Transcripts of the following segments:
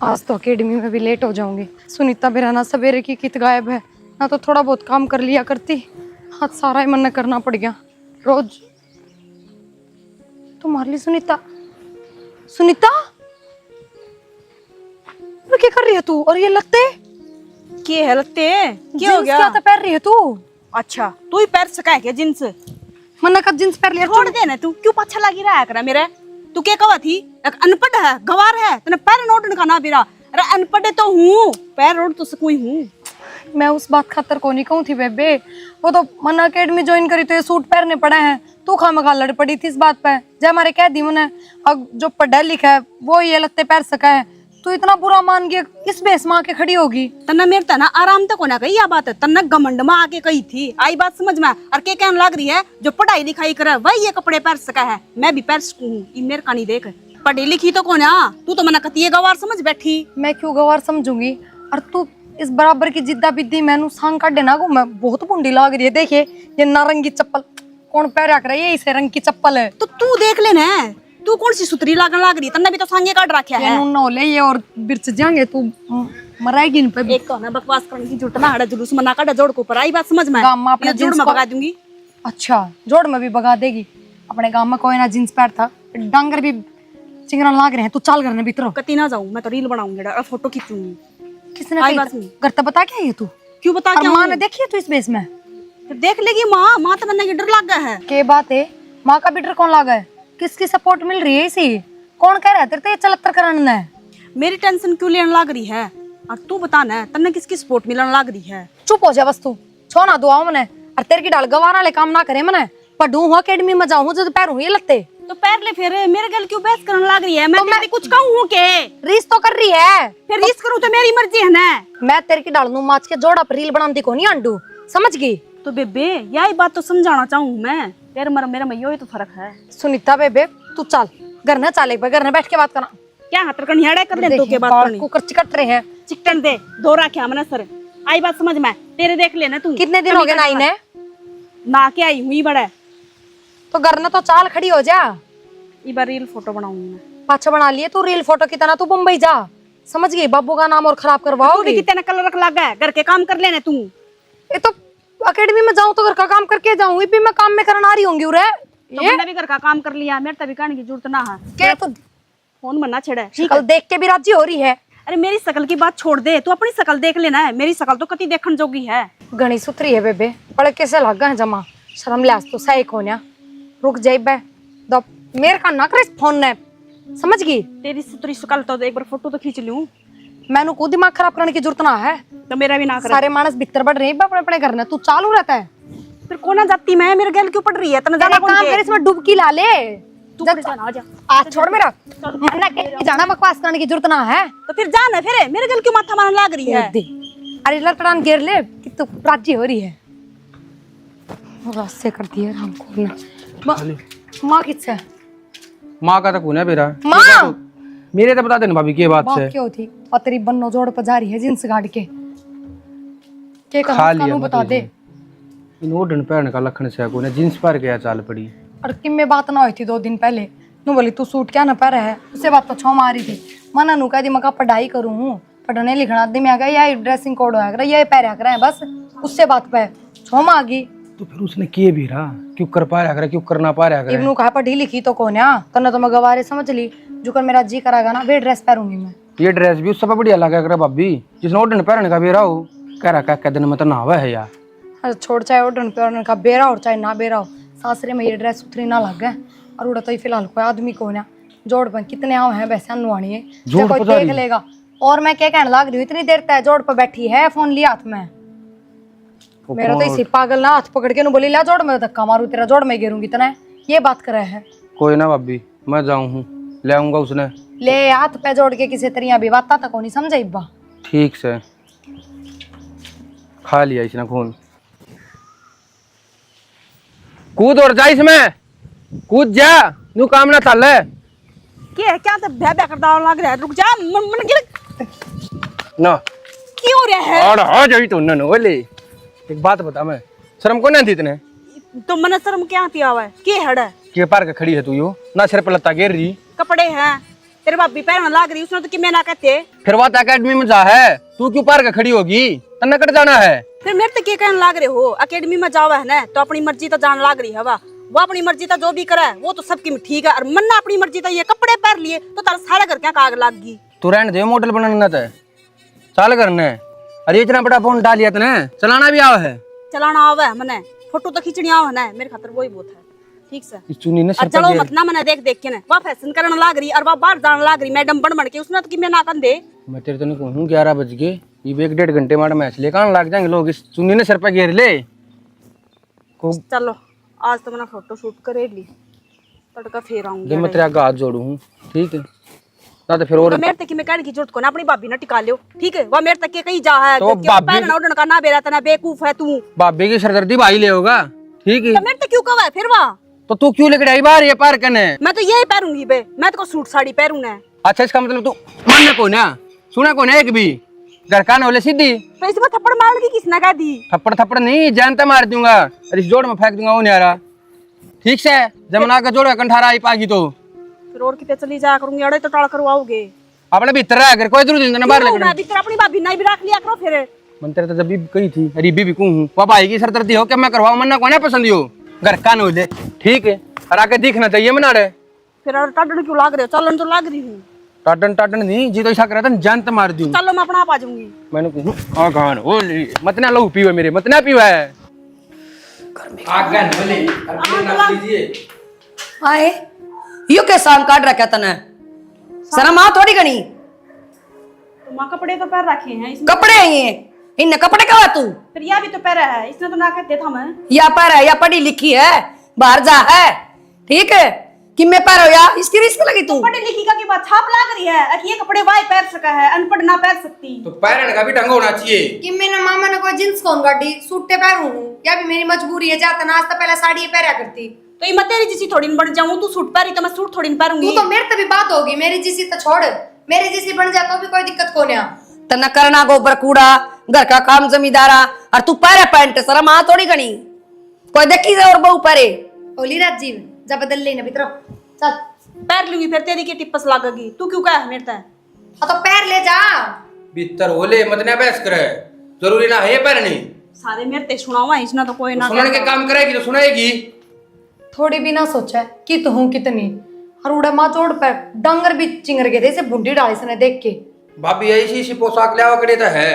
आज तो अकेडमी में भी लेट हो जाऊंगी। सुनीता मेरा ना सवेरे की कित गायब है, ना तो थोड़ा बहुत काम कर लिया करती। आज सारा ही मन करना पड़ गया रोज। तुम्हारे लिए सुनीता, सुनीता तो क्या कर रही है तू? और ये लत्ते क्या है लगते क्या हो गया? क्या पहन रही है तू? अच्छा तू ही पैर सका है क्या जींस? मन्ना का जींस पहन लिया। छोड़ दे ना, तू क्यों पाछा लगी रहा करा मेरे? तू क्या कवा थी? एक अनपढ़ है, गवार है, तने पैर नोट का ना बिरा। अरे अनपढ़ तो हूँ, पैर रोड तो कोई हूँ। मैं उस बात खातर को नहीं कहूँ थी बेबे। वो तो मन्ना अकेडमी ज्वाइन करी तो ये सूट पहनने पड़े हैं। तू खामखा लड़ पड़ी थी इस बात पे। जय हमारे कह दी मैंने, अब जो पढ़ा लिखा है वो ये लत्ते पैर सका है। तू इतना बुरा मान के इस बेस में आके खड़ी होगी। तन्ना मेरे तना आराम तक होना कही, यह बात है तन्ना घमंड में आके कही थी। आई बात समझ में? और क्या कहने लग रही है? जो पढ़ाई लिखाई करे वही ये कपड़े पैर सका है, मैं भी पैर सकूं हूँ। ये मेरे का नहीं देख, पढ़ी लिखी तो कौन है? तू तो मना कती है गवार समझ बैठी। मैं क्यों गवार समझूंगी? और तू इस बराबर की जिद्दा बिद्दी मैनू सांग काट देना को। मैं बहुत बुंडी लग रही है। देखिए ये नारंगी चप्पल कौन पहरा कर ये इसे रंग की चप्पल है। तो तू देख लेना, तू कौन सी सुतरी लागन लाग रही है? तन्ना भी तो सांगे काट रखा है। नौले ये और बिरच जाएंगे तू मराएगी इन पे। एक कहना बकवास करने की जरूरत ना हड़ा, जुलूस मना काटा जोड़ को पर। आई बात समझ में? गाँव में अपने जोड़ में भगा दूंगी। अच्छा जोड़ में भी भगा देगी? अपने गांव में कोई ना जींस पैर था, डांगर भी चिंगरा लाग रहे हैं। तू चाल करने भीतर कती ना जाऊं मैं तो रील बनाऊंगी और फोटो खींचूंगी। किसने घर तक बता क्या ये तू? क्यों बता क्या? माँ ने देखी है तू इस बेस में? फिर देख लेगी माँ। माँ तो बनने की डर लग गया है। के बात है? माँ का भी डर कौन लागा है? किसकी सपोर्ट मिल रही है इसी? कौन कह रहा है तेरे तो ये चलत्तर कराना है? मेरी टेंशन क्यों लेने लग रही है? और तू बता ना तन्ने किसकी सपोर्ट मिलने लग रही है? चुप हो जा बस तू। छो ना दुआओ मने। और तेरे की डाल गवार वाले काम ना करे मने। पढ़ू हूँ अकेडमी में जाऊँ जो पैर हूँ ये लगते तो पैर ले। फिर मेरे गल क्यों बहस करने लग रही है? मैं तेरे कुछ कहूँ हूँ के? रीस तो कर रही है। फिर रीस करूँ तो मेरी मर्जी है ना। मैं तेरे की डाल नू माच के जोड़ा पर रील बनाती को नहीं आंडू, समझ गई? तो बेबे यही बात तो समझाना चाहूँ मैं। तेरे मेरे में यही तो फर्क है। सुनीता बेबे तू चल घर न चले, घर न बैठ के बात करना। क्या हाथ कन्याड़ा कर ले तो के बात करनी? कुकर चिकट रहे हैं। चिकटन दे दो रखे हमने सर। आई बात समझ में? तेरे देख लेना तू। कितने दिन हो गए नाई ने? ना के आई हुई बड़ा तो घर न तो चाल खड़ी हो जा। इस बार रील फोटो बनाऊंगी मैं। पाछा बना लिए तू रील फोटो की तरह। तू मुंबई जा, समझ गई? बाबू का नाम और खराब करवाओगी। कितने कलर रख लगा है? घर के काम कर लेना तू। ये तो अकेडमी में जाऊं तो घर का काम करके जाऊं। भी मैं काम में करना आ रही होंगी उरे। तो मैंने भी घर का काम कर लिया, मेरे तभी कहने की जरूरत ना है। क्या तू फोन बनना छेड़ा? शक्ल देख के भी राजी हो रही है? अरे मेरी शकल की बात छोड़ दे, तू अपनी शकल देख लेना है। मेरी शकल तो कति देखने जोगी है। घनी सुथरी है बेबे, बड़े कैसे लगा है जमा। शर्म लिहाज तो सही कोन्या। रुक जाई बे दब मेरे का ना करे फोन ने, समझ गई? तेरी सुथरी शकल तो एक बार फोटो तो खींच लूं। मैनू को दिमाग खराब करने की जरूरत ना है। तो मेरा भी ना करे। सारे मानस भीतर बढ़ रहे हैं अपने अपने घर में। तू चालू रहता है। फिर कोना जाती मैं? मेरे गल क्यों पड़ रही है? तना जाना कौन काम के? कर इसमें डुबकी ला ले। तू पड़ जा ना, आ जा। आज छोड़ मेरा मन्ना के जाना, बकवास करने की जरूरत ना है। तो फिर जाना। फिर मेरे गल क्यों माथा मारने लग रही है? अरे लड़कड़ान गिर ले कि तू राजी हो रही है। से करती है हमको। माँ किससे? माँ का तो कौन है मेरा? माँ मेरे तो बता देना भाभी की बात से। क्यों थी? और तेरी बन्नो जोड़ पर जा रही है जींस गाड़ के। के खा लिया बता दे। इन ओढ़न पहन का लखन से कौन है? जींस पर गया चाल पड़ी। और किम में बात ना हुई थी 2 दिन पहले। तू बोली तू सूट क्या ना पहरा है, उससे बात तो छो मारी थी। मना नू कह दी मैं पढ़ाई करूँ हूँ, पढ़ने लिखना दी मैं यही ड्रेसिंग कोड होया कर, यही पहरा कर बस। उससे बात पे छो मार गई। तो फिर उसने किए भी रहा, क्यों कर पा रहा, क्यों कर ना पा रहा? इब्नू कहा पढ़ी लिखी तो कौन है? करना तो मैं गवारे समझ ली। जो कर मेरा जी करागा ना वे ड्रेस पहनूंगी मैं। ये ड्रेस भी उससे बढ़िया लगा कर भाभी, जिसने ओढ़न पहनने का भी रहा हो। कह रहा क्या दिन में तो नहावा है यार। अरे छोड़, चाहे ओढ़न पहनने का बेरा और चाहे ना बेरा हो, सासरे में ये ड्रेस उतरी ना लग गए। और उड़ा तो फिलहाल कोई आदमी कौन है? जोड़ पर कितने आओ हैं वैसे अनुवानी है, जो कोई देख लेगा। और मैं क्या कहने लग रही हूँ, इतनी देर तक जोड़ पर बैठी है, फोन लिया हाथ में। मेरा तो इसी पागल ना हाथ पकड़ के बोली ला जोड़ में धक्का मारू, तेरा जोड़ में गिरूंगी तना। ये बात करे है। कोई ना भाभी, मैं जाऊँ हूँ, ले आऊंगा उसने। ले हाथ पे जोड़ के किसी तरिया भी बात तक नहीं समझे इब्बा। ठीक से खा लिया इसने खून। कूद और जा इसमें, कूद जा, नू काम ना चल है। क्या तो भै भै करदा लग रहा है? रुक जा, मन गिर ना क्यों हो रहा है? और आ जाई तो न बोले। एक बात बता, मैं शर्म को नहीं थी इतने? तो मन शर्म क्या आती आवे? के हड़ के पार के खड़ी है तू? यो ना सिर पे लत्ता गिर रही। कपड़े हैं तेरे भाभी पैर में लाग रही उसने तो कि मैं ना कहते। फिर बात अकेडमी में जा है, तू क्यों पार के खड़ी होगी? तन्ने कट जाना है। फिर मेरे तो क्या कहने लाग रहे हो? अकेडमी में जावा है ना तो अपनी मर्जी तो जान लाग रही है वा। वो अपनी मर्जी तो जो भी करे वो तो सबकी ठीक है, और मन्ना अपनी मर्जी तो ये कपड़े पहन लिए तो तारा सारा घर क्या काग लाग गई। तू रहने दे, मॉडल बनाना था चाल करना है। अरे इतना बड़ा फोन डालिया तने, चलाना भी आवा है? चलाना आवा है मने, फोटो तो खींचनी आवा है ना, मेरे खातर वही बहुत है। ठीक से इस चुनी ने सर चलो पर मत ना मने देख देख के ना वह फैशन करने लाग रही और वह बाहर जाने लाग रही मैडम बन के उसने तो कि मैं ना कर दे। मैं तेरे तो नहीं कहूँ 11 बज गए, ये 1-1.5 घंटे मार मैच ले कहाँ लाग जाएंगे लोग। इस चुनी ने सर पे घेर ले को। चलो आज तो मैंने फोटो शूट करे ली, तड़का फेर आऊंगी। जब मैं तेरा हाथ जोड़ू हूँ ठीक है ना, तो फिर और मेरे तक की मैं कहने की जरूरत को ना अपनी भाभी ना टिका लियो। ठीक है वह मेरे तक के कहीं जा है तो भाभी ना उड़न का ना बेरा तना बेवकूफ है तू। भाभी की सरदर्दी भाई ले होगा ठीक है, तो मेरे तक क्यों कहा है फिर वह? तो तू क्यों लेकर आई बाहर ये पार करने? मैं तो यही पहनूंगी बे, मैं तो सूट साड़ी पहनू ना। अच्छा इसका मतलब तू मानना कौन है, सुना कौन है एक भी? घर का न बोले सीधी तो इसमें थप्पड़ मार की किसने कह दी? थप्पड़ थप्पड़ नहीं, जानता मार दूंगा और इस जोड़ में फेंक दूंगा। वो नहीं आ रहा ठीक से, जमुना का जोड़ कंठारा आई पागी तो फिर और कितने चली जाया करूंगी, अड़े तो टाल करवाओगे। अपने भीतर रह कर कोई जरूरत नहीं बाहर लेकर। मैं भीतर अपनी भाभी नहीं भी रख लिया करो फिर। मन तेरे तो जब भी कही थी अरे भी कहूँ पापा आएगी सरदर्दी हो क्या मैं करवाऊँ? मन्ना कौन है पसंद हो घर का न ले ठीक है, और आके दिखना चाहिए मना रहे। फिर टाटन क्यों लाग रहे हो? चलन तो लाग रही हूँ। टाटन टाटन नहीं जी, तो ऐसा करा था जानता मार दूं। चलो मैं अपना आप आ जाऊंगी। मैंने कहूँ आ गान ओ मत ना लो पीवे मेरे मत ना पीवा है आगन बोले अपने नाम लीजिए। आए यो के शाम काट रखा तने, शर्म आ थोड़ी घनी। तो माँ कपड़े तो पहन रखे हैं इसमें। कपड़े हैं ये, इन कपड़े का तू फिर यह भी तो पहरा है, इसने तो ना कहते था मैं। या पर है या पढ़ी लिखी है, बाहर जा है ठीक है कि मैं पर या इसकी रिस्क लगी तू। पढ़ी लिखी का की बात छाप लाग रही है कि ये कपड़े वाई पहन सका है, अनपढ़ ना पहन सकती। तो पैरन का भी ढंग होना चाहिए कि मैंने मामा ने कोई जींस कौन गाड़ी सूटे पहनू हूं, या भी मेरी मजबूरी है। जाता ना आज तो पहले साड़ी पहना करती। तो ये मैं तेरी जैसी थोड़ी न बन जाऊं, तू सूट पहरी तो मैं सूट थोड़ी न पहनूंगी। तू तो मेरे तभी बात होगी, मेरी जैसी तो छोड़, मेरी जैसी बन जा तो भी कोई दिक्कत को नहीं। तना करना गोबर कूड़ा घर का काम जमींदारा और तू पहरे पैंट, शर्म आ थोड़ी घनी। कोई देखी से और बहु पहरे ओली राजीव जा बदल लेना भीतर चल। पैर लूंगी फिर तेरी की टिप्पस लागेगी। तू क्यों कहा मेरे तय? हाँ तो पैर ले जा भीतर होले मत ना बहस करे, जरूरी ना है पैरनी। सारे मेरे ते सुनावा इसना तो कोई ना सुनने के काम करेगी तो सुनाएगी। थोड़ी भी ना सोचा कि तो हूँ कितनी और उड़ा माँ जोड़ पर डंगर भी चिंगर गए थे इसे बुढ़ी डाली से देख के। भाभी ऐसी सी पोशाक ले आवकड़े तो है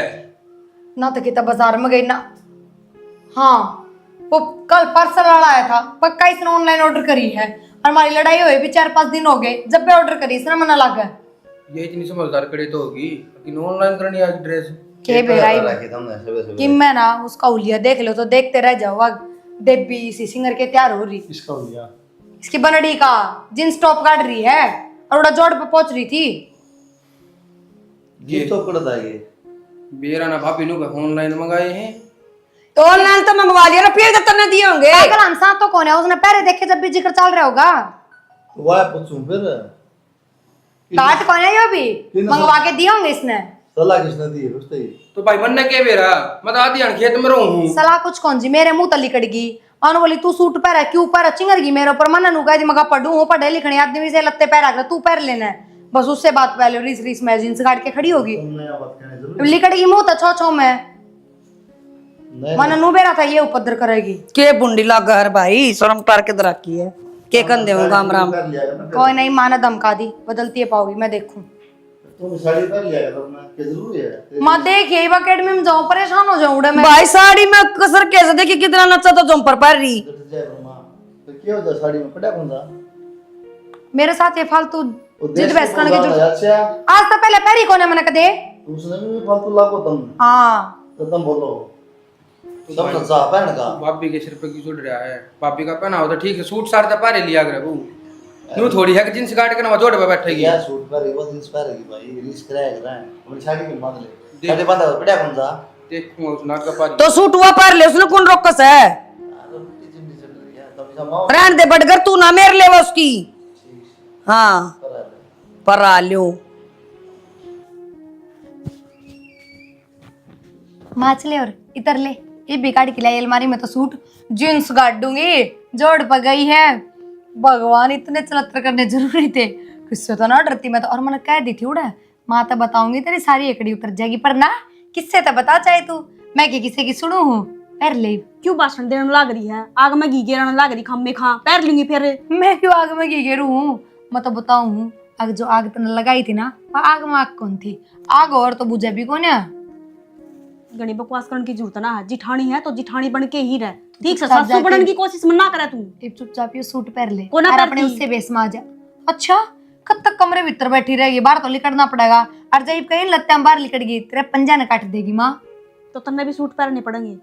ना तो कितना बाजार में गई ना। हाँ वो कल पार्सल वाला आया था, पक्का इसने ऑनलाइन ऑर्डर करी है और हमारी लड़ाई हुई भी 4-5 दिन हो गए। जब भी ऑर्डर करी इसने मना लगा। ये इतनी समझदार कड़े तो होगी लेकिन ऑनलाइन करनी आज ड्रेस के बेराई कि मैं ना उसका उलिया देख लो तो देखते रह जाओ। देवी इसी सिंगर के तैयार हो रही, इसका हो गया इसकी बनड़ी का जींस टॉप काट रही है और उड़ा जोड़ पे पहुंच रही थी। ये तो कड़दा ये बेरा ना भाभी नु ऑनलाइन मंगाए हैं तो ऑनलाइन तो मंगवा लिया ना, फिर तब दिए होंगे। पागल हम साथ तो कौन है, उसने पहले देखे जब भी जिक्र चल रहा होगा। वाह पूछूं फिर काट कौन है यो भी मंगवा के दिए होंगे इसने। सलाह किसने दी रुस्ते तो भाई मन के बेरा मत आधी खेत में रहूं। सलाह कुछ कौन जी मेरे मुंह तली कड़गी और बोली तू सूट पहरा क्यों पहरा चिंगरगी मेरे ऊपर। मन नुगा मगा पढ़ू हूँ पढ़े लिखने आदमी से लत्ते पैरा कर तू पैर लेना है बस। उससे बात पहले रीस रीस में जींस काट के खड़ी होगी लिकड़गी मुंह तो छो छो में मन नु बेरा था ये उपद्र करेगी। के बुंडी लागा हर भाई, शर्म तार के दराकी है के कंधे हूं गाम राम। कोई नहीं माना धमका दी बदलती है पाओगी मैं देखूं। तुम साड़ी पहन लिया करो ना, क्या जरूरी है? मैं देखिए अकेडमी में जाऊं परेशान हो जाऊं मैं। भाई साड़ी में कसर कैसे देखी कितना नचा तो जम्पर पहन रही। तो क्या होता साड़ी में पड़ा कौन सा? मेरे साथ ये फालतू जिद बहस करने की जरूरत। अच्छा आज तो पहले पैरी कौन है मैंने कदे। उसने भी फालतू लागो तुम हाँ तो तुम बोलो सब नचा पहन का भाभी के सिर पे की जुड़ रहा है। भाभी का पहना हो तो ठीक है, सूट साड़ी तो पारे लिया करे वो न्यू थोड़ी है कि जींस काट के ना जोड़ पे बैठेगी। क्या सूट पर वो जींस पहनेगी भाई, रिस्क रहेगा ना अपनी साड़ी में बांध ले। साड़ी बांधा पड़ा कौन सा? देखूंगा उस नाक का पारी तो सूट हुआ पहन ले, उसने कौन रोकस है। रहन दे बटगर तू ना मेर ले उसकी। हाँ पर आ लो माच ले और इतर ले ये बिगाड़ के लिए अलमारी में तो सूट जींस काट दूंगी जोड़ पर गई है। भगवान इतने चलत्र करने जरूरी थे किससे तो ना डरती मैं तो, और मैंने कह दी थी उड़ा माँ तो बताऊंगी तेरी सारी एकड़ी उतर जाएगी, पर ना किससे तो बता चाहे तू, मैं की किसी की सुनू हूँ पैर ले। क्यों भाषण देने लग रही है? आग में घी गिराने लग रही, खम्मे खा पैर लूंगी फिर। मैं क्यों आग में घी गिरू हूँ? मैं तो बताऊँ हूँ, आग जो आग तूने लगाई थी ना, वो आग में आग कौन थी? आग और तो बुझे भी कौन है? गणी बकवास करने की जरूरत ना है, जिठानी है तो जिठानी बन के ही रह, ठीक से चुपचाप सासू बनने जाके- की कोशिश में ना करे तू। टिप चुपचाप ये सूट पहन ले कोना और पहनती? अपने उससे बेस में आ जा। अच्छा कब तक कमरे भीतर बैठी रहेगी? बाहर तो निकलना पड़ेगा, और जब कहीं लत्ते बाहर निकल गई तेरे पंजा न काट देगी माँ। तो तन्ने भी सूट पहनने पड़ेंगे,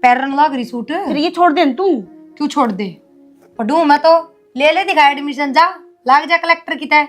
पैरन लग रही सूट। फिर ये छोड़ दे न तू। क्यों छोड़ दे? पढ़ू मैं तो, ले दिखा एडमिशन, जा लाग जा कलेक्टर की तय।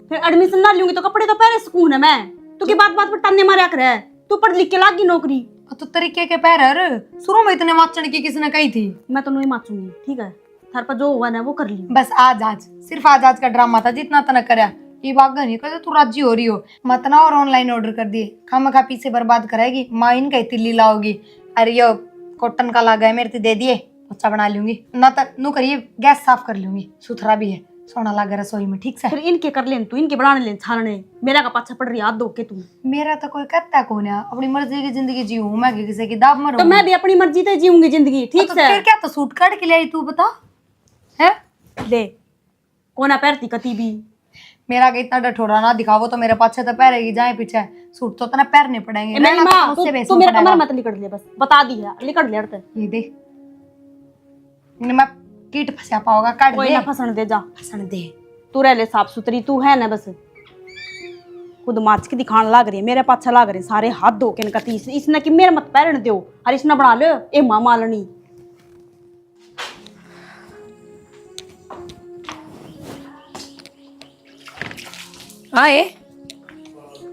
फिर एडमिशन ना लूंगी तो कपड़े तो पहले सुकून है मैं, तू की बात बात पर टन्ने मारा करे, तू पढ़ लिख के लागी नौकरी। तो तरीके के पैर हर शुरू में इतने माचने की किसने कही थी? मैं तो नहीं माचूंगी, ठीक है, थार पर जो हुआ ना वो कर ली। बस आज सिर्फ आज का ड्रामा था, जितना तना करया ये बात नहीं कहते तू राजी हो रही हो मत ना, और ऑनलाइन ऑर्डर कर दिए खामखा पीछे बर्बाद कराएगी माँ, इनका तिल्ली लाओगी। अरे यो कॉटन का लागा है मेरे से दे दिए, अच्छा बना लूंगी ना, तक नू करिए गैस साफ कर लूंगी, सुथरा भी है, सोना लागा रसोई में, ठीक से। फिर इनके कर ले तू, इनके बनाने ले छानने, मेरा का पाछा पड़ रही हाथ धो के तू। मेरा तो कोई कहता कौन है, अपनी मर्जी की जिंदगी जीऊं मैं, किसी की दाब में तो रहूं। मैं भी अपनी मर्जी से जीऊंगी जिंदगी, ठीक तो से। फिर क्या तो सूट काट के ले आई तू, बता है? ले कोना पैरती कती भी। मेरा के इतना डठोरा ना दिखावो तो मेरे पाछे तो पैरेगी, जाए पीछे सूट तो तना पैरने पड़ेंगे। नहीं रहना तो माँ, उससे तू बेस तू में मेरा पड़ेगा। कमरा मत लिकड़ ले, बस बता दी है, लिकड़ ले अड़ते। ये देख मैं कीट फंसा पाओगा, काट कोई दे। ना फसन दे, जा फसन दे। तू रह ले साफ सुथरी, तू है ना बस खुद माच के दिखाने लग रही है, मेरे पाछा लग रहे सारे हाथ धो के नकती, इसने कि मेरे मत पैरन दो, और इसने बना लो ए माँ मालनी। आए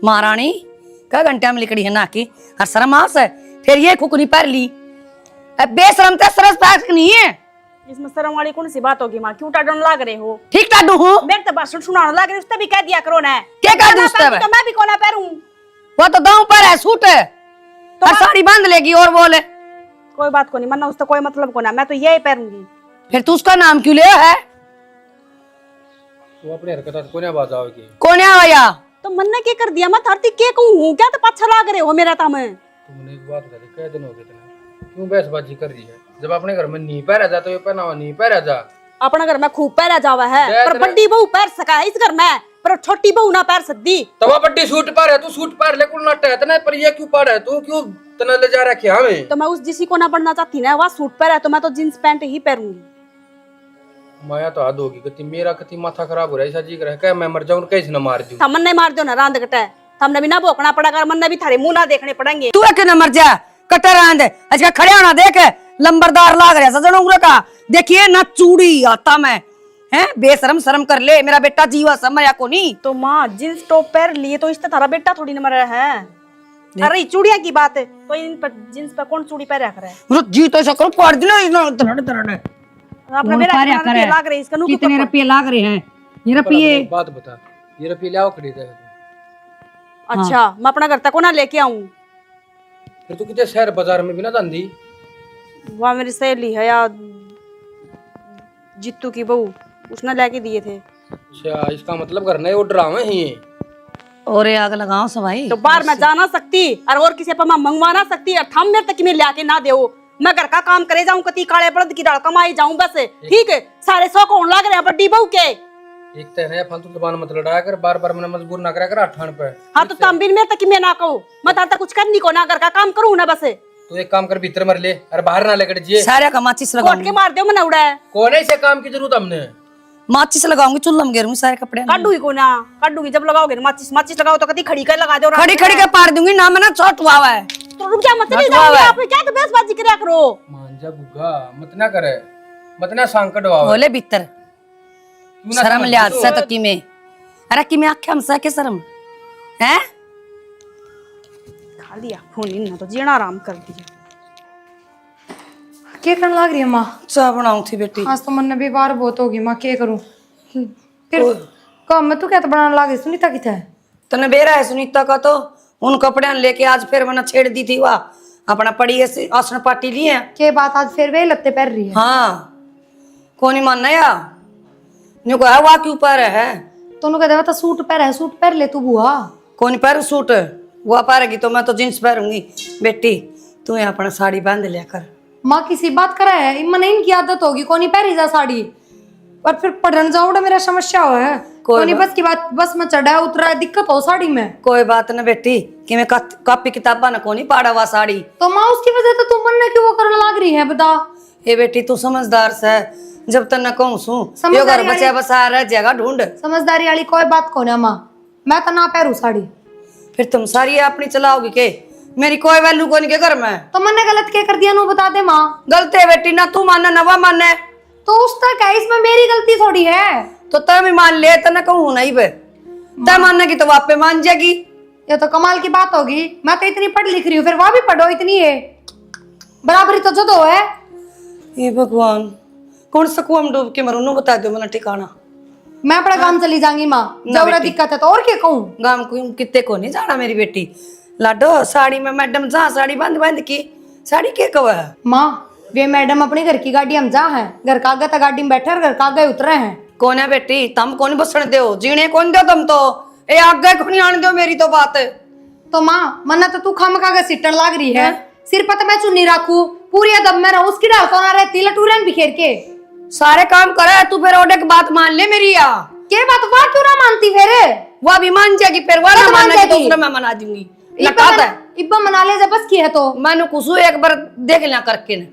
महारानी क्या घंटे में लिकड़ी है ना की, और शर्म आस है फिर ये खुकनी पर ली, अब बेशरम ते सरस पास नहीं है। इसमें शर्म वाली कौन सी बात होगी माँ, क्यों टाडन लग रहे हो? ठीक टाडू हूँ, मेरे तो भाषण सुनाने लग रहे, उसने भी कह दिया करो ना। क्या कह दूं उससे? तो मैं भी कोना पैरूं। वो तो दांव पर है सूट है, और साड़ी बांध लेगी और बोले कोई बात को नहीं, मन्ना उसका कोई मतलब को ना, मैं तो यही पैरूंगी। फिर तू उसका नाम क्यों लिया है? वो अपने हरकत को ना बाजाओगी। कौन है भैया? तो मन्ना क्या कर दिया, मैं धरती के कहूं क्या, तो पाछा लग रहे हो मेरा था मैं। तुमने एक बात बता दी, कई दिन हो गए तना, क्यों बहसबाजी कर रही है? जब अपने घर में नहीं पैरा जा तो ये पहनावा नहीं पैरा जा। अपना घर में खूब पैरा जावा है, पर तेरे- बड़ी बहू पैर सका है इस घर में, पर छोटी बहू ना पैर सकती। तब वो बड्डी सूट पर है, तू सूट पर ले कुल नट है तना, पर ये क्यों पर है? तू क्यों तना ले जा रखे हमें? तो मैं उस जिसी को ना बनना चाहती ना, वह सूट पैर है, तो मैं तो जींस पैंट ही पहनूंगी। माया तो हद होगी, कति मेरा कति माथा खराब हो रहा है, ऐसा जी कर कह मैं मर जाऊं कैसे न मार दूं। थमन नहीं मार दो ना रांद कटे, हमने भी ना भोकना पड़ेगा, मन भी थारे मुंह ना देखने पड़ेंगे। तू है न मर जा कटर आंद अच्छा खड़े होना देख, लंबरदार लाग रहा सजन उंगरे का, देखिए ना चूड़ी आता मैं है, बेशरम शर्म कर ले, मेरा बेटा जीवा समया को नहीं। तो माँ जींस टॉप पैर लिए तो इससे थारा बेटा थोड़ी न मरा है। अरे चूड़िया की बात है, तो इन पर जींस पर कौन चूड़ी पहना करे? जी तो शक्ल पड़ देना इतना धड़ धड़ अपना बेटा लाग रही इसका नुक कितने रुपये लाग रहे हैं ये रुपये? एक बात बता, ये रुपये लाओ खरीदा है तू? अच्छा मैं अपना घर तक को ना लेके आऊं? फिर तू कितने शहर बाजार में भी ना धंधी? वह मेरी सहेली है या जित्तू की बहू, उसने लेके दिए थे। अच्छा इसका मतलब घर नहीं वो ड्रामे ही है। और आग लगाओ सवाई तो बाहर मैं जा ना सकती और किसी पर मैं मंगवा ना सकती, और थम मेरे तक में लाके ना दे, मैं घर का काम करे जाऊं, कती काले बड़द की दाल कमाई जाऊं बस, ठीक है? सारे सौ कौन लग रहे हैं बड्डी बहू के। एक तो है फालतू जबान मत लड़ाया कर, बार बार मैंने मजबूर ना करा कर अठान पे। हाँ तो तम भी मेरे तक में ना कहो, मैं तार तक कुछ करनी को ना, घर का काम करूँ ना बस। तू एक काम कर भीतर मर ले और बाहर ना लेकर जिए। सारे का माचिस कोट लगाऊंगी, के मार दो मैंने उड़ा है, कौन है इसे काम की जरूरत हमने? माचिस लगाऊंगी, चूल्हा में गिरूंगी सारे कपड़े काटूगी को ना, काटूगी जब लगाओगे ना माचिस, माचिस लगाओ तो कभी खड़ी कर लगा दो। खड़ी खड़ी के पार दूंगी ना, मैं ना छोट हुआ है। तो रुक जा, मत नहीं जाओगे आप, क्या तो बहसबाजी करया करो। मान जा गुगा, मत ना करे, मत ना सांकट वावे। बोले भीतर क्यों ना शर्म समझ लिहाज तू? से तो की में, अरे की में आख्या हमसे के शर्म है? खा लिया फोन इन तो जीना आराम कर दिया। क्या करने लग रही है माँ? चाह बनाऊं थी बेटी। आज तो मन भी बार बहुत होगी माँ, क्या करूँ फिर? काम में तू क्या तो बनाने लगी? सुनीता कितना है? तने बेरा है सुनीता का, तो उन कपड़े लेके आज फिर मैंने छेड़ दी थी, वाह अपना पड़ी ऐसे आसन पार्टी लिए हैं। के बात आज फिर वे लत्ते पहन रही है? हाँ कौन ही मानना या न्यू को है वाह के ऊपर है, तोनू कहते बता सूट पहन ले तू बुआ। कौन पहनू सूट? वो पहनेगी तो मैं तो जींस पहनूंगी। बेटी तू अपना साड़ी बांध लिया कर। माँ किसी बात करा है इम्मा नहीं, इनकी आदत होगी कौन ही पहरी जा साड़ी, पर फिर पढ़ने जाऊंगा मेरा समस्या हो है कोई बस की बात, बस में चढ़ा उतरा दिक्कत हो साड़ी में। कोई बात न बेटी कि मैं कॉपी किताबा न कोनी पाड़ा हुआ साड़ी। तो माँ उसकी वजह तो तुम मन क्यों वो करने लग रही है बता। ए बेटी तू समझदार से, जब तक न कहूँ सू यो समझदारी घर बचा बसा रह जाएगा ढूंढ। समझदारी वाली कोई बात को ना माँ, मैं तो ना पहरू साड़ी। फिर तुम सारी अपनी चलाओगी के? मेरी कोई वैल्यू कोनी के घर में। तो मैंने गलत क्या कर दिया नू बता दे माँ। गलत है बेटी, ना तू मानना ना वह माने। तो उस तक है, इसमें मेरी गलती थोड़ी है। तो तय भी मान ले तो न कहूँ नहीं बे, तय मानने की तो वापे मान जाएगी। ये तो कमाल की बात होगी, मैं तो इतनी पढ़ लिख रही हूँ फिर वह भी पढ़ो इतनी है, बराबरी तो जो दो है। ये भगवान कौन सकू हम डूब के मरू, बता दो मैंने ठिकाना। मैं अपना काम चली जाऊंगी माँ, जरूरत दिक्कत है तो और क्या कहूँ। गांव को कितने को नहीं जाना मेरी बेटी। लाडो साड़ी में मैडम जहाँ साड़ी बांध बांध की साड़ी के कवा है। माँ वे मैडम अपने घर की गाड़ी हम जा है, घर का आगे गाड़ी में बैठे घर का आगे उतरे हैं। कौन है बेटी? तुम कौन बसण दो, जीने कौन दो तुम तो, ए आगे कौन आने दो मेरी तो बात। तो माँ मन्ना तो तू खाम का सीटन लाग रही है, सिर पर तो मैं चुन्नी रखू पूरी दब में रहूं, उसकी डाल तो ना रहती लटूरन बिखेर के सारे काम करे तू, फिर ओडे की बात मान ले मेरी। या के बात वाह क्यों ना मानती फिर? वह भी मान जाएगी, फिर वह ना मान मानना जाएगी। तो दूसरा मैं मना दूंगी। लटाता है इब्बा मना ले जब बस की है तो मैंने कुछ एक बार देख लिया करके न,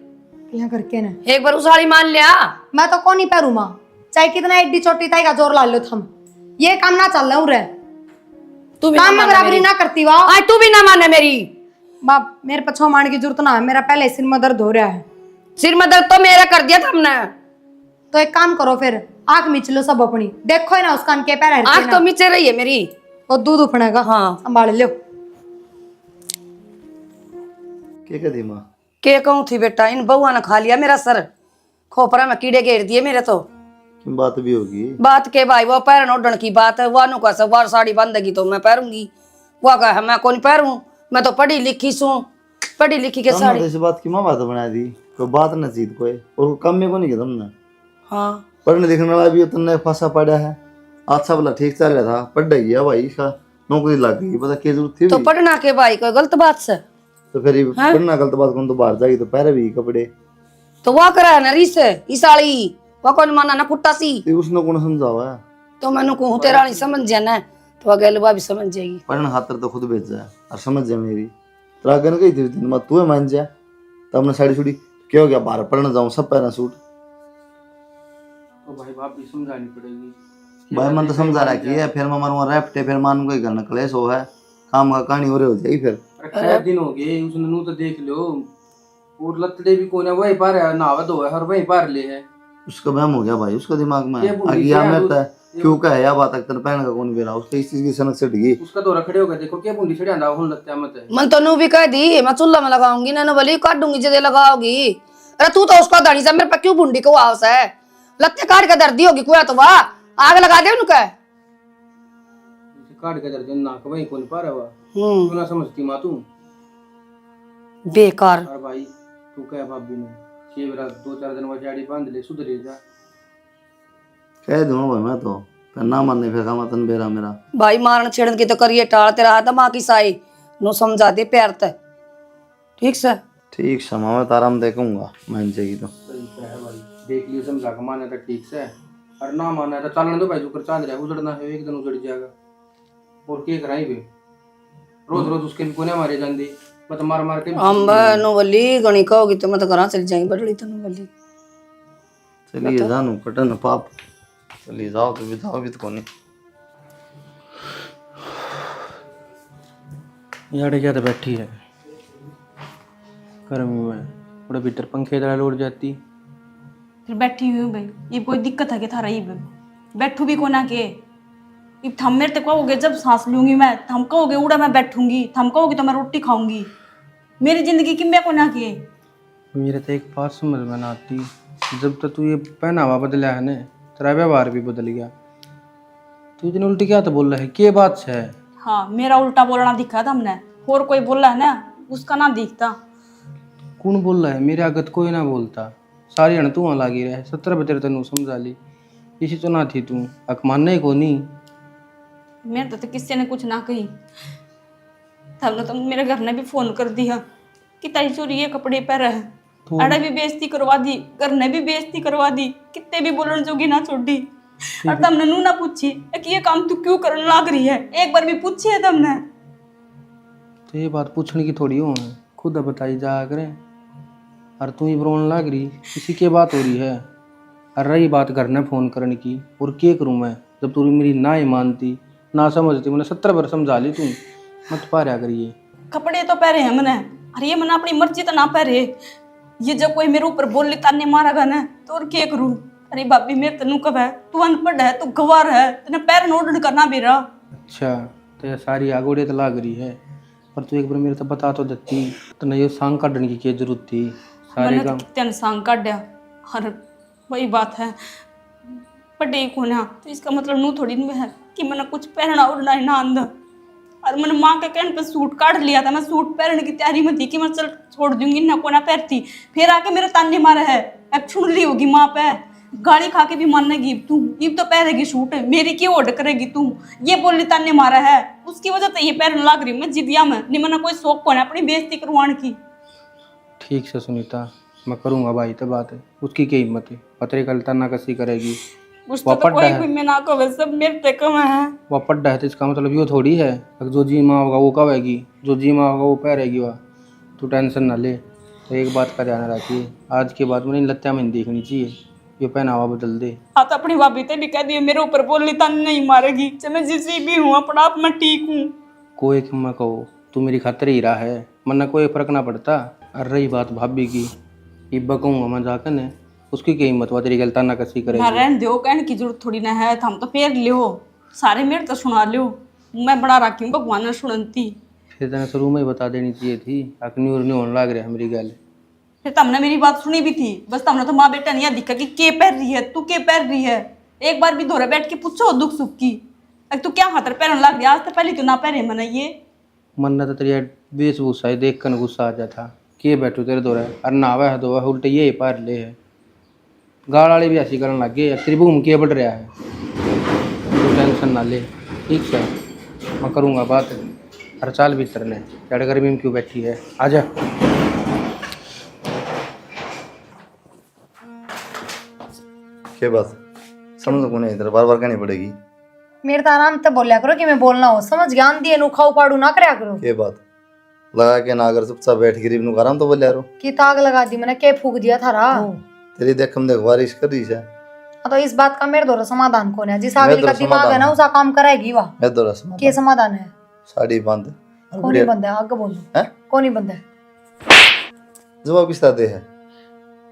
यहाँ करके ना एक बार उस साड़ी मान लिया। मैं तो कौन ही पैरू माँ, चाहे कितना एड्डी चोटी ताई का जोर ला लो थम, ये काम ना चल रहा है। तू भी काम में बराबरी ना करती वाह। आज तू भी ना माने मेरी। बाप मेरे पछो मान की जरूरत ना है, मेरा पहले सिर में दर्द हो रहा है। सिर में दर्द तो मेरा कर दिया था हमने। तो एक काम करो फिर आंख मिच लो सब अपनी, देखो ही ना उसका के पैर आंख तो मिचे रही है मेरी। और दूध उफनेगा हाँ संभाल लो। क्या कर दी माँ? के कहूँ थी बेटा, इन बहुआ ने खा लिया मेरा सर, खोपरा में कीड़े घेर दिए मेरे तो। बात भी होगी। बात के भाई वो पैर ओढ़ने की बात है, वह का सब बार साड़ी बांधेगी तो मैं पहरूंगी, वह कहा मैं कौन पहरूं, मैं तो पढ़ी लिखी सू, पढ़ी लिखी के साड़ी। इस बात की माँ बात बना दी, कोई बात न चीज कोई और कम में को नहीं किया तुमने। हाँ पढ़ने लिखने वाला भी तुमने फांसा पड़ा है, अच्छा भला ठीक चल रहा था, पढ़ गया भाई इसका नौकरी लग गई, पता क्या जरूरत थी तो पढ़ना के भाई कोई गलत बात से? तो फिर पढ़ना गलत बात कौन, तो बाहर जाएगी तो पहरे भी कपड़े तो वह करा है ना रीस इसाली, वह कौन माना ना कुट्टा सी। उसने कौन समझावा है? तो मैंने कहूँ तेरा नहीं समझ जाना तो अगलवा भी समझ जाएगी। पढ़ने खातर तो खुद भेज जाए और समझ जाए मेरी तेरा गन गई थी दिन मत तू मान जा, तब अपने साड़ी छुड़ी क्या हो गया, बाहर पढ़ने जाऊँ सब पहना सूट। तो भाई बाप भी समझानी पड़ेगी। भाई मन तो समझा रहा कि है, फिर मैं मारूंगा रेफ्टे, फिर मान कोई घर क्लेश हो है, काम का कहानी हो रही हो जाएगी फिर। अरे दिन हो गए उसने नू तो देख लो, और लतड़े भी कोने वही पार है, नहावा धोया हर वही पार ले है। उसका वहम हो गया भाई, उसका दिमाग में ये बुढ़ी आगे क्या में है, रहता है क्यों का है या बात अक्तर पहन का कौन भी रहा, उसका इस चीज की सनक से ढगी। उसका तो रखड़े हो गए, देखो क्या बुंडी छड़िया अंडा होने लगता है मत है। मन तो नू भी कह दी मैं चूल्हा में लगाऊंगी ना बोली काट दूंगी जदे लगाओगी। अरे तू तो उसका धनी सा मेरे पे क्यों बुंडी को आवस है, लत्ते काट के दर्दी होगी कुआ तो वाह आग लगा दे उनका। काट के दर्द नाक वही कौन पार है वह, तू ना समझती माँ तू बेकार। अरे भाई तू कह भाभी ने छह बेरा 2-4 दिन वजाड़ी बांध ले सुधरे जा। कह दूंगा भाई मैं तो, फिर ना मानने फिर काम तन बेरा मेरा। भाई मारन छेड़न की तो करिए टाल, तेरा हाथ माँ की साई नो समझा दे प्यार ते ठीक से। ठीक क्षमा मैं तारा में देखूंगा मान जाएगी तो। सही है भाई, देख लियो समझा के माने तो ठीक से, और ना माने तो चलने दो भाई, जो कर चांद रहा उजड़ना है एक दिन उजड़ जाएगा। और क्या कराई बे, रोज रोज उसके भी कोने मारे जांदी, मत मार मार के हम नो बोली गणी कहोगी तो मैं तो घर चली जाएंगी बड़ली तो नो बोली चलिए जानू कटन पाप, चलिए जाओ तो भी जाओ भी तो कोनी। यार क्या तो बैठी है गर्मी में, थोड़ा भीतर पंखे तरह लौट जाती। फिर बैठी हुई हूँ भाई, ये कोई दिक्कत है कि थारा ये बैठू भी कोना के, अब थम मेरे तक कहोगे जब सांस लूंगी मैं, थम कहोगे उड़ा मैं बैठूंगी, थम कहोगे तो मैं रोटी खाऊंगी, मेरी जिंदगी किम्बे कोना के। मेरे तो एक बात समझ में ना आती, जब तक तू ये पहनावा बदला है ना, तेरा व्यवहार भी बदल गया। तू इतनी उल्टी क्या तो बोल रहा है, क्या बात है? हाँ मेरा उल्टा बोलना दिखा था हमने, और कोई बोला है ना उसका ना दिखता। कौन बोल रहा है? मेरे आगत कोई ना बोलता, सारी हण तू वहाँ लागी रहे, 70 बजे तेन समझा ली, इसी तो ना थी तू अख मानने को नहीं। मेरे तो किसी ने कुछ ना कही। तब तो मेरे घर ने भी फोन कर दिया कि ताई चोरी ये कपड़े पहरा है। अड़े भी बेइज्जती करवा दी, घर ने भी बेइज्जती करवा दी, कितने भी बोलन जोगी ना छोड़ी। और तुमने नू ना पूछी कि ये काम तू क्यों करने लग रही है, एक बार भी पूछी है तुमने? तो ये बात पूछने की थोड़ी हो है, खुद बताई जा करें। और तू ही रोने लग रही, किसी की बात हो रही है। और रही बात घर ने फोन करने की, और क्या करूँ मैं जब तू मेरी ना ही मानती ना समझती। मैंने 70 बार समझा ली, तू मत पाया करिए। कपड़े तो पहरे हैं मैंने, अरे ये मैंने अपनी मर्जी तो ना पहरे। ये जब कोई मेरे ऊपर बोल ले ताने मारेगा ना तो और क्या करूं? अरे भाभी मेरे तनु कब है, तू अनपढ़ है, तू गवार है, तूने पैर नोड करना बेरा। अच्छा तो ये सारी आगोड़े तो लाग रही है, पर तू एक बार मेरे तो बता तो देती, तो नहीं ये सांग काटने की क्या जरूरत थी? सारे मैंने काम तो कितने सांग काटा। और वही बात है, पढ़े को ना तो इसका मतलब नू थोड़ी में है कि मैंने कुछ पहनना उड़ना ही ना अंदर। और मैंने माँ के कहने पे सूट काट लिया था, मैं सूट पहनने की तैयारी में थी कि मैं चल छोड़ दूंगी ना, को ना पहनती। फिर आके मेरे ताने मारे है, अब छुड़ ली होगी माँ पे, गाली खा के भी मानेगी तू, इब तो पहनेगी सूट, मेरी क्यों ऑर्डर करेगी तू? ये बोली ताने मारा है, उसकी वजह से ये पहनने लग रही मैं जिदिया में। नहीं मैंने कोई शौक को ना अपनी बेइज्जती करवाने की। ठीक से सुनीता, मैं करूँगा भाई तो बात है, उसकी क्या हिम्मत है? पतरे कल तना कसी करेगी। उससे तो कोई भी मैं ना कहे, सब मेरे पे कम है। वह पड्डा है तो इसका मतलब ये थोड़ी है कि जो जी माँ होगा वो कहेगी, जो जी माँ होगा वो पहरेगी। वह तू टेंशन ना ले। तो एक बात का ध्यान रखिए, आज के बाद मैंने लत्या में नहीं देखनी चाहिए, ये पहनावा बदल दे। हाँ तो अपनी भाभी ते भी कह दिए मेरे ऊपर बोली ताने नहीं मारेगी, चाहे मैं जिसी भी हूँ अपना आप मैं ठीक हूँ। कोई मैं कहो तू मेरी खातिर ही रहा है, मरना कोई फर्क ना पड़ता। और रही बात भाभी की, ये बकूँगा मैं जाकर ने, उसकी क्या हिम्मत हुआ तेरी गलता ना कसी ना करेगी। रहने दो, कहने की जरूरत थोड़ी ना है, हम तो फेर लियो सारे मेरे तो सुना लियो, मैं बड़ा रखी हूँ भगवान ने सुनती। फिर तेने शुरू में ही बता देनी चाहिए थी, अकनी उर्नी होने लग रहा है मेरी गल। फिर तुमने मेरी बात सुनी भी थी, बस तुमने तो माँ बेटा नहीं दिखा कि के पहन रही है, तू के पहन रही है। एक बार भी धोरे बैठ के पूछो दुख सुख की, अब तू क्या खातर पहन लग गया? आज तो पहले क्यों ना पहने मैंने ये। मन्ना तो तेरी वेशभूषा ही देख कर गुस्सा आ जाता, के बैठो तेरे दो रहे और नावा है दो उल्टे ये पार ले है। गाड़ वाले भी ऐसी करने लग गए, तेरी भूम के बढ़ रहा है। तो टेंशन ना ले, ठीक से मैं करूँगा बात। हर साल भीतर ले जड़ गर्मी में क्यों बैठी है, आजा। क्या बात समझ को नहीं, इधर बार बार कहनी पड़ेगी। मेरे तो आराम से बोलिया करो कि मैं बोलना हो, समझ ज्ञान दिए नु खाऊ पाड़ू ना करया करो। ये बात लगा के ना, अगर चुपचाप बैठ गरीब नु आराम तो बोलिया रो कि ताग लगा दी मैंने, के फूक दिया थारा। तेरी देख हम देख बारिश कर रही है। हाँ तो इस बात का मेरे द्वारा समाधान कौन है? जिस आगे मेरे का द्वारा दिमाग है ना समाधान उसा काम कराएगी वह। मैं तो रस्म के समाधान है? साड़ी बांध कौन ही बंदा है आगे बोलो, हैं? कौन ही बंदा है? जवाब पिस्ता दे है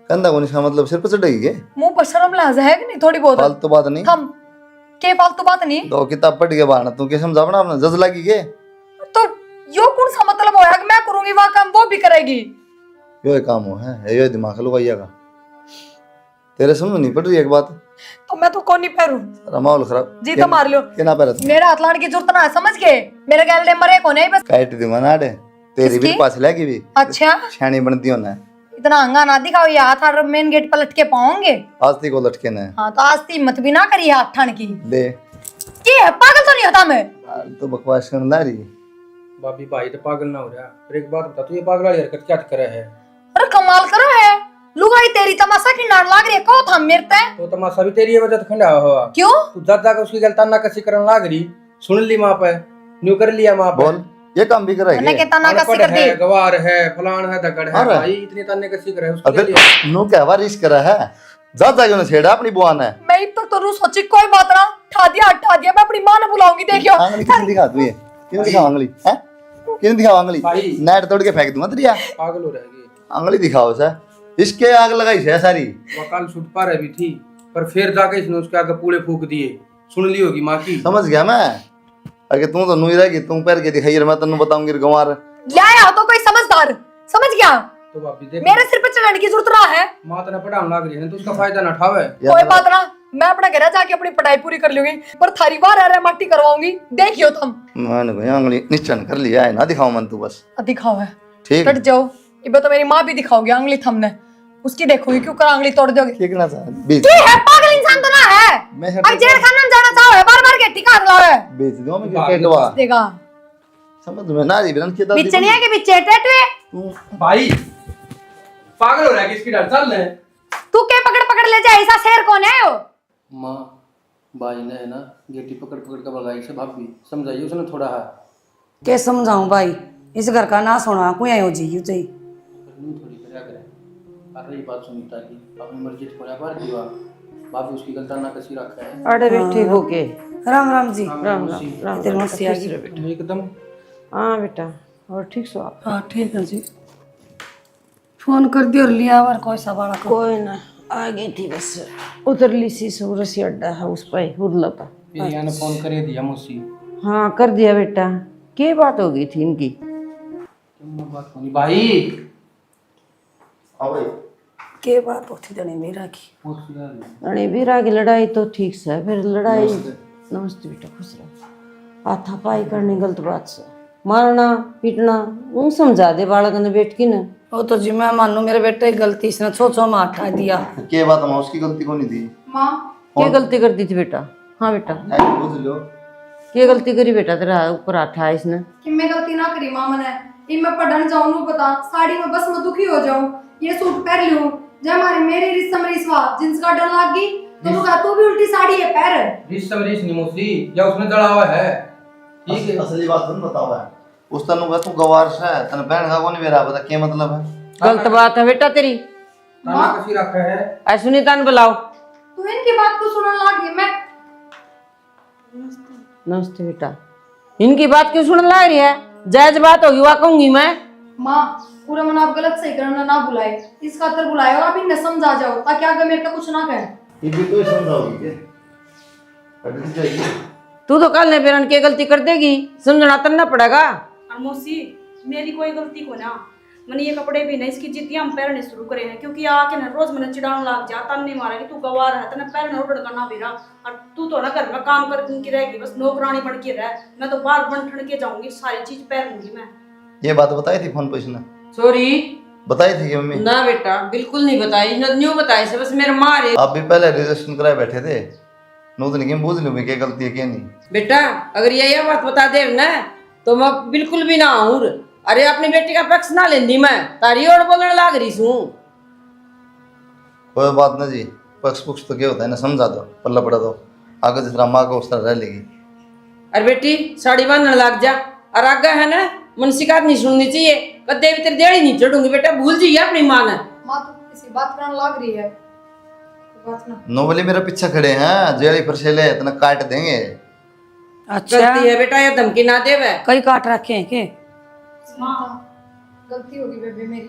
कंधा को इसका मतलब सिर पर चढ़ेगी के? मुंह पर शर्म लाज है कि नहीं थोड़ी बहुत? फालतू बात नहीं, थम के फालतू बात नहीं। दो किताब पढ़ के बाहर तू के समझावना अपना जज लगी के? तो यो कौन सा मतलब होया कि मैं करूंगी वह काम वो भी करेगी? यो काम हो है, यो दिमाग लगवाइया का। तेरे समझ नहीं पड़ रही एक बात? तो मैं तो कौन नहीं पैरू तेरा माहौल खराब जी तो मार लो। के ना पैर मेरा हाथ लाने की जरूरत ना है, समझ के मेरे गैल दे मरे कोने बस। काट दी मना दे तेरी भी किसकी? पास लगी भी अच्छा छानी बनती हो ना। इतना हंगा ना दिखाओ, ये हाथ और मेन गेट पर लटके पाओगे। आस्ती को लटके ना हाँ तो आज ती मत भी ना करिए हाथ ठान की। दे ये है पागल तो नहीं होता मैं? यार तो बकवास करने ला रही है। भाभी भाई तो पागल ना हो रहा। फिर एक बात बता, तू ये पागल वाली हरकत क्या करे है? अरे कमाल करो है, लुगाई तेरी तमाशा की नाड़ लाग रही है, को थम मेरे ते। तो तमाशा भी तेरी वजह से खंडा हुआ। क्यों? तू दादा का उसकी गलता ना कसी करने लाग रही, सुन ली माँ पे, न्यू कर लिया माँ पे। बोल ये काम भी मैंने करेगी? के तना कसी अनपढ़ कर दी। है, गवार है, फलान है, धकड़ है, अरे। भाई इतनी ताने कसी करे उसके अगर लिए। नु क्या वारिश करा है, जा जाके उन्हें छेड़ा अपनी बुआ ने। मैं तो तरू सोची कोई बात ना, ठा दिया मैं अपनी मां ने बुलाऊंगी, देखियो। आंगली किसने दिखा तू? ये किसने दिखा आंगली हैं? किसने दिखा आंगली? भाई। नेट तोड़ के फेंक दूंगा तेरी पागल हो रहेगी। आंगली दिखाओ सा, इसके आग लगाई है सारी। वकाल छुट पा रही थी, पर फिर जाके इसने उसके आगे पूरे फूक दिए, सुन ली होगी माँ की। समझ गया मैं। अगर तू तो नुई रहेगी, तू पैर के दिखाई मैं तेन बताऊंगी गंवार। लाया तो कोई समझदार, समझ गया? तो भाभी देख, मेरे सिर पे चढ़ाने की जरूरत रहा है? माँ तेने पढ़ाने लाग रही है तो उसका फायदा ना उठावे। कोई बात ना, मैं अपना घर जाके अपनी पढ़ाई पूरी कर लूंगी, पर थारी बार आ रहा माटी करवाऊंगी, देखियो तुम। मैंने कोई आंगली निश्चन कर लिया है ना, दिखाओ मन तू बस। दिखाओ है, ठीक कट जाओ। इबे तो मेरी माँ भी दिखाओगी आंगली थमने। उसकी देखोगी क्यों करांगली तोड़ दोगे देखना चाह बेच की है पागल इंसान तो ना है मैं अब जेल खाना में जाना चाहो है बार बार के टिका लावे बेच दूं मैं क्रिकेटवा देगा समझ में ना रही बिरन के दादी बिचनिया के पीछे टैटू तू भाई पागल हो रहा है किसकी डर चल ले तू के पकड़ पकड़ ले जा ऐसा शेर कौन है वो माँ भाई ने है ना गेटी पकड़ पकड़ कर भगाई से भाभी समझाइए उसने थोड़ा है के समझाऊं भाई इस घर का ना सोना कोई आयो जी यू चाहिए यूं थोड़ी करया करे और रही बात सुनीता की अपनी मर्जी से कोया बार दीवा भाभी उसकी गलता ना कसी रखा है अरे बेटे हो के राम राम जी राम राम तेरे मौसी आ गई एकदम हाँ बेटा और ठीक सो आप हाँ ठीक है जी फोन कर दियो और लिया और कोई सवाल को कोई ना आ गई थी बस उधर लीसी सूरसी अड्डा है उस पर उर्ला पर फिर यहाँ ने फोन करे दिया मुझसे हाँ कर दिया बेटा क्या बात हो गई थी इनकी बात होनी भाई हां भाई के बात होती जने मेरा की अरे वीरा की लड़ाई तो ठीक से है, फिर लड़ाई नमस्ते बेटा खुश रहो हाथापाई करनी गलत बात से मारना पीटना वो समझा दे बालक ने बैठ की ना वो तो जी मैं मानू मेरे बेटे की गलती इसने छो मार उठा दिया के बात मां उसकी गलती को नहीं थी मां क्या गलती कर दी थी बेटा हाँ बेटा है बुझ लो क्या गलती करी बेटा तेरा ऊपर हाथ है इसने कि मैं गलती ना करी मां मने ई मैं पढ़न जाऊं नु बता साड़ी में बस मैं दुखी हो जाऊं ये सूट पहन लूं जब हमारे मेरी रिश्ता में रिश्वा जींस का डर लाग गई तो लुगा तू भी उल्टी साड़ी है पैर रिश समरीश निमोसी या उसने जड़ा हुआ है ठीक है असली बात तुम बताओ है उस तनु का तू गवार से है तने बहन का कोनी मेरा बता क्या मतलब है गलत बात है बेटा तेरी ताना कसी रखा है ऐ सुनीता ने बुलाओ तू इनकी बात को सुनने लाग गई मैं नमस्ते बेटा इनकी बात क्यों सुन ला रही है जायज बात होगी वह कहूंगी मैं मां पूरा मन आप गलत सही करना ना बुलाए इस खातर बुलाए और आप इन्हें समझा जाओ ताकि आगे मेरे को कुछ ना कहे ये भी तो समझाओगी के अभी जाइए तू तो कल ने बेरन की गलती कर देगी समझना करना पड़ेगा और मौसी मेरी कोई गलती को ना मैंने ये कपड़े भी नहीं इसकी जिद्दी हम पहनने शुरू करे हैं क्योंकि आके ना रोज मैंने चिड़ाने लग जा तन्ने मारा कि तू गवार है तने पहनना उड़ करना बेरा और तू तो ना घर में काम करके रहेगी बस नौकरानी बन के रह मैं तो बाहर बन ठन के जाऊंगी सारी चीज पहनूंगी मैं ये बात बताई थी फोन पे इसने सॉरी बताई थी कि मम्मी ना बेटा बिल्कुल नहीं बताई न्यू बताई से बस मेरे मारे आप भी पहले रजिस्ट्रेशन कराए बैठे थे नूतन की बूझ लो मैं क्या गलती है क्या नहीं बेटा अगर ये बात बता दे ना तो मैं बिल्कुल भी ना आऊं अरे अपनी बेटी का पक्ष ना लेंदी मैं तारी और बोलने लाग रही हूँ कोई बात ना जी पक्ष पुक्ष तो क्या होता है ना समझा दो पल्ला पड़ा दो आगे जिस तरह माँ को उस तरह रह लेगी अरे बेटी साड़ी बांधने लग जा और आगे है ना मन शिकायत नहीं सुननी चाहिए कदे भी तेरी देड़ी नहीं चढ़ूंगी बेटा भूल जाइए अपनी माँ ने मां तो किसी बात करने लाग रही है बात ना नोबली मेरा पीछे खड़े हैं जेली पर सेले इतना काट देंगे अच्छा गलती है बेटा ये धमकी ना देवे कई काट रखे हैं के मां गलती होगी बेबे मेरी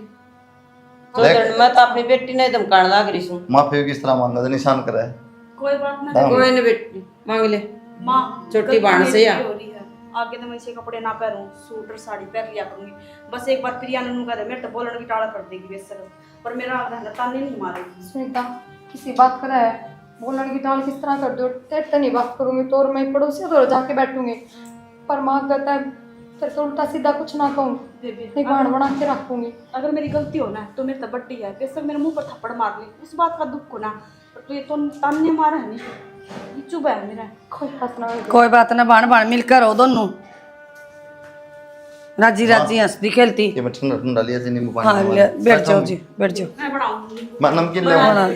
तो मैं तो अपनी बेटी ने धमकाने लग रही हूँ माफी किस तरह मांगा तो निशान करा है कोई बात ना कोई नहीं बेटी मांग ले माँ छोटी गलती बाण से मेरी या भी हो रही है आगे तो मैं इसे कपड़े ना पहनूं सूट और साड़ी पहन लिया करूंगी बस एक बार प्रिया ननू का मेरे तो बोलने की टाड़ा कर देगी बेसर पर मेरा रहना ताने नहीं मारेगी सुनीता किसी बात करा है बोलने की टाल किस तरह कर दो तेरे तो नहीं बात करूंगी तो और मैं पड़ोसी तो जाके बैठूंगी पर माँ कहता है तेरे तो उल्टा सीधा कुछ ना कहूँ बेबे एक बाण बना के रखूंगी अगर मेरी गलती हो ना तो मेरे तो बट्टी है बेसर मेरे मुंह पर थप्पड़ मार ले उस बात का दुख को ना पर तू ये तो ताने मारा है नहीं ये चुप है मेरा कोई बात ना होगी। कोई बात ना बाण बाण मिलकर हो दोनों राजी राजी हंसती खेलती ये मैं ठंडा ठंडा लिया नींबू हाँ पानी ले, बैठ जाओ जी बैठ जाओ मैं बनाऊंगी नमकीन ले हाँ,